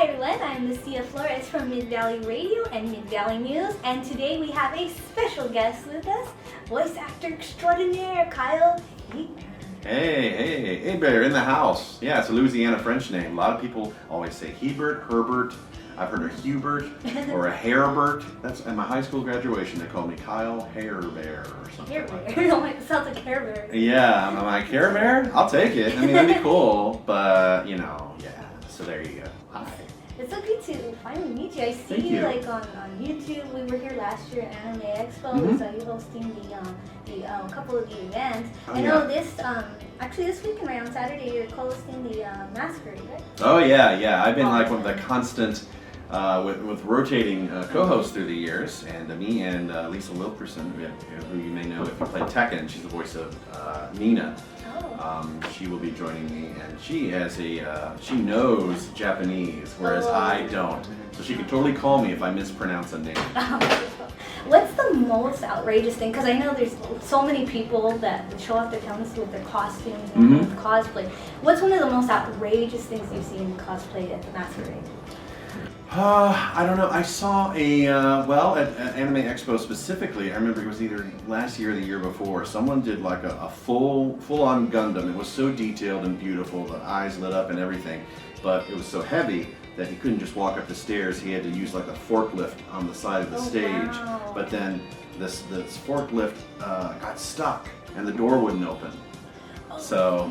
Hi everyone, I'm Lucia Flores from Mid-Valley Radio and Mid-Valley News, and today we have a special guest with us, voice actor extraordinaire, Kyle Hebert. Hey, Hebert in the house. Yeah, it's a Louisiana French name. A lot of people always say Hebert, Herbert. I've heard of Hubert or a Herbert. That's at my high school graduation. They called me Kyle Hebert or something like that. It sounds like Hebert. Yeah, I'm like Hebert. I'll take it. I mean, that'd be cool, but yeah. So there you go. Hi. It's so good to finally meet you. I see you like on YouTube. We were here last year at Anime Expo. Mm-hmm. So you hosting the couple of the events. Oh, I know yeah. this weekend, right on Saturday, you're co-hosting the Masquerade, right? Oh yeah. I've been like one of the constant with rotating co-hosts through the years, and me and Lisa Wilkerson, who you may know if you play Tekken. She's the voice of Nina. She will be joining me, and she knows Japanese, whereas I don't. So she can totally call me if I mispronounce a name. What's the most outrageous thing? Because I know there's so many people that show off their talents with their costumes and with cosplay. What's one of the most outrageous things you've seen in cosplay at the Masquerade? I don't know. I saw at Anime Expo specifically, I remember it was either last year or the year before, someone did like a full-on Gundam. It was so detailed and beautiful, the eyes lit up and everything, but it was so heavy that he couldn't just walk up the stairs. He had to use like a forklift on the side of the stage. Wow. But then this forklift got stuck and the door wouldn't open. So,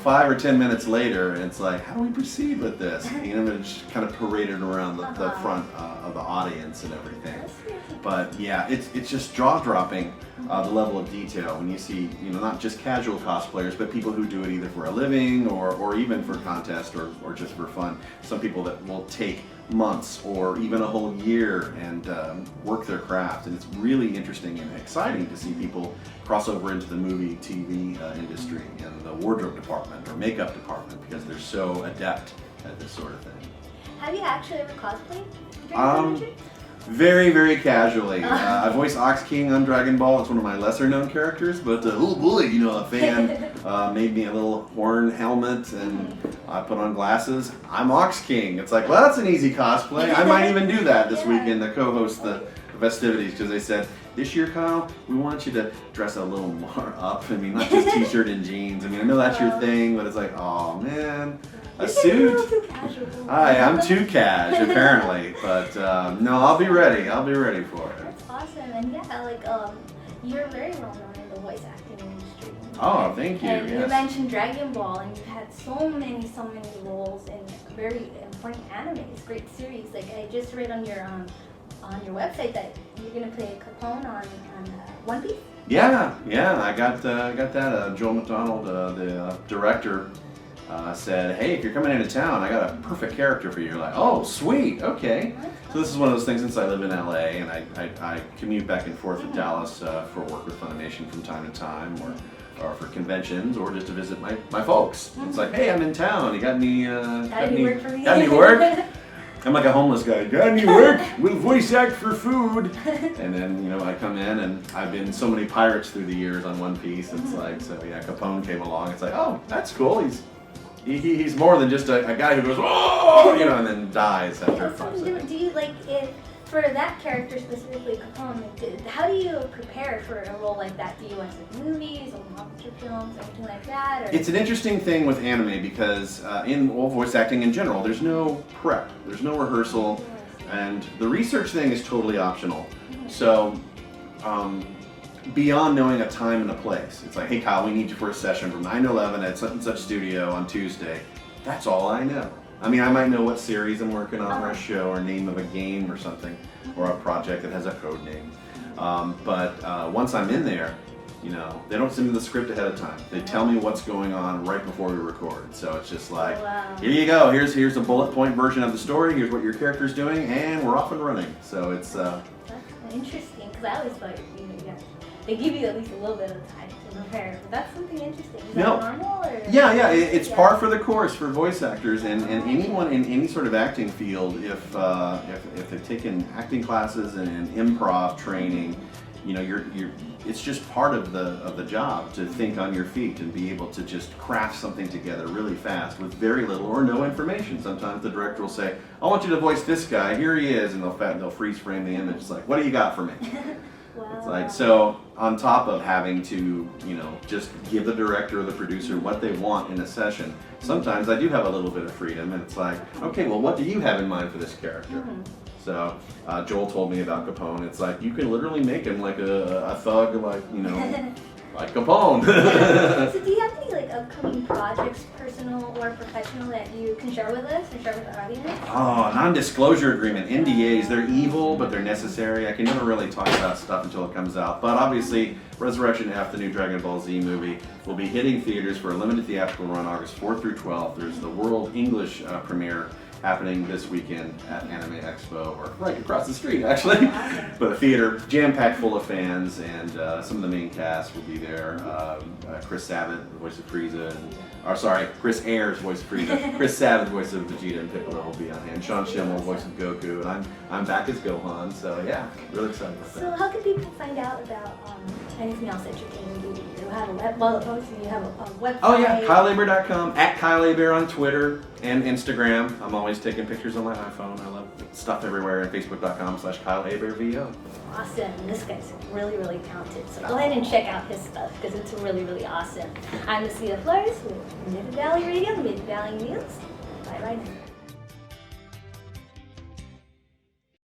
5 or 10 minutes later, it's like, how do we proceed with this? It just kind of paraded around the front of the audience and everything. But yeah, it's just jaw-dropping, the level of detail when you see, not just casual cosplayers, but people who do it either for a living or even for contest or just for fun. Some people that will take months or even a whole year and work their craft, and it's really interesting and exciting to see people cross over into the movie, TV industry and the wardrobe department or makeup department because they're so adept at this sort of thing. Have you actually ever cosplayed? Very, very casually. I voice Ox King on Dragon Ball. It's one of my lesser known characters, but oh boy, a fan made me a little horn helmet and I put on glasses. I'm Ox King. It's like, well, that's an easy cosplay. I might even do that this weekend to co-host the festivities because they said, this year, Kyle, we want you to dress a little more up. I mean, not just t-shirt and jeans. I mean, I know that's your thing, but it's like, oh man. A suit? I'm too cash, apparently. But no, I'll be ready. I'll be ready for it. That's awesome. And you're very well known in the voice acting industry. Oh, thank you. And yes. You mentioned Dragon Ball, and you've had so many roles in very important animes, great series. Like I just read on your website that you're gonna play Capone on One Piece. Yeah. I got that. Joel McDonald, the director. Said, hey, if you're coming into town, I got a perfect character for you. Like, oh, sweet, okay. So this is one of those things since I live in LA and I commute back and forth to Dallas for work with Funimation from time to time or for conventions or just to visit my folks. It's like, hey, I'm in town. You got any work for me? Got any work? I'm like a homeless guy. Got any work? We'll voice act for food. And then, I come in and I've been so many pirates through the years on One Piece. It's like, so yeah, Capone came along. It's like, oh, that's cool. He's more than just a guy who goes, oh, and then dies after 5 seconds. Do you for that character specifically, Capone? How do you prepare for a role like that? Do you watch movies or monster films or anything like that? Or? It's an interesting thing with anime because in voice acting in general, there's no prep, there's no rehearsal, and the research thing is totally optional. So. Beyond knowing a time and a place. It's like, hey Kyle, we need you for a session from 9 to 11 at such and such studio on Tuesday. That's all I know. I mean, I might know what series I'm working on or a show or name of a game or something or a project that has a code name. But once I'm in there, they don't send me the script ahead of time. They tell me what's going on right before we record. So it's just like, here you go. Here's a bullet point version of the story. Here's what your character's doing, and we're off and running. So it's... That's interesting, because I always thought, they give you at least a little bit of time to prepare, but that's something interesting. Is that normal? Or? Yeah, it's par for the course for voice actors and anyone in any sort of acting field. If they've taken acting classes and improv training, you know, it's just part of the job to think on your feet and be able to just craft something together really fast with very little or no information. Sometimes the director will say, I want you to voice this guy, here he is, and they'll freeze frame the image. It's like, what do you got for me? Wow. It's like, so on top of having to, you know, just give the director or the producer what they want in a session, sometimes I do have a little bit of freedom, and it's like, okay, well, what do you have in mind for this character? Mm-hmm. So Joel told me about Capone. It's like, you can literally make him like a thug, like, you know, like Capone. So do you have any like upcoming projects, personal or professional, that you can share with us or share with our audience? Oh, non-disclosure agreement, NDAs, they're evil, but they're necessary. I can never really talk about stuff until it comes out. But obviously, Resurrection F, the new Dragon Ball Z movie, will be hitting theaters for a limited theatrical run August 4th through 12th. There's the world English premiere happening this weekend at Anime Expo, or right across the street actually. But a theater jam-packed full of fans, and some of the main cast will be there. Chris Sabat, the voice of Frieza, Chris Ayers, voice of Frieza. Chris Sabat, voice of Vegeta and Piccolo, will be on hand. Sean Schimmel, voice of Goku, and I'm back as Gohan. So yeah, really excited about that. So how can people find out about anything else that you're doing? Do you have a website? Oh yeah, KyleHebert.com, at Kyle Hebert on Twitter and Instagram. I'm always taking pictures on my iPhone. I love stuff everywhere. And Facebook.com/KyleHebertVO. Awesome. This guy's really, really talented. So go ahead and check out his stuff because it's really, really awesome. I'm Lucia Flores with Mid Valley Radio, Mid Valley News. Bye bye.